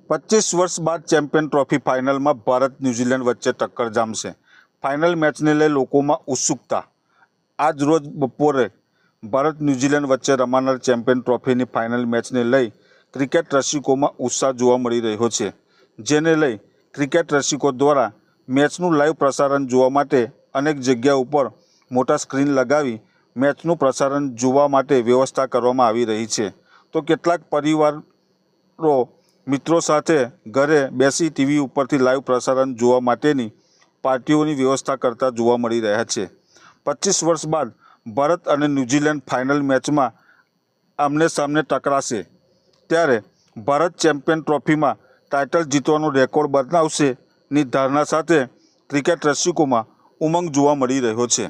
25 વર્ષ બાદ champion trophy ફાઇનલમાં ભારત ન્યૂઝીલેન્ડ વચ્ચે ટક્કર જામશે। ફાઇનલ મેચને લઈ લોકોમાં ઉત્સુકતા। આજ રોજ બપોરે ભારત ન્યૂઝીલેન્ડ વચ્ચે રમાનાર ચેમ્પિયન ટ્રોફીની ફાઇનલ મેચને લઈ ક્રિકેટ રસિકોમાં ઉત્સાહ જોવા મળી રહ્યો છે, જેને લઈ ક્રિકેટ રસિકો દ્વારા મેચનું લાઈવ પ્રસારણ જોવા માટે અનેક જગ્યા ઉપર મોટા સ્ક્રીન લગાવી મેચનું પ્રસારણ જોવા માટે વ્યવસ્થા કરવામાં આવી રહી છે। તો કેટલાક પરિવારો મિત્રો સાથે ઘરે બેસી ટીવી ઉપરથી લાઈવ પ્રસારણ જોવા માટેની પાર્ટીઓની વ્યવસ્થા કરતા જોવા મળી રહ્યા છે। 25 વર્ષ બાદ ભારત અને ન્યૂઝીલેન્ડ ફાઇનલ મેચમાં આમને સામને ટકરાશે, ત્યારે ભારત ચેમ્પિયન ટ્રોફીમાં ટાઇટલ જીતવાનો રેકોર્ડ બનાવશે ની ધારણા સાથે ક્રિકેટ રસિકોમાં ઉમંગ જોવા મળી રહ્યો છે।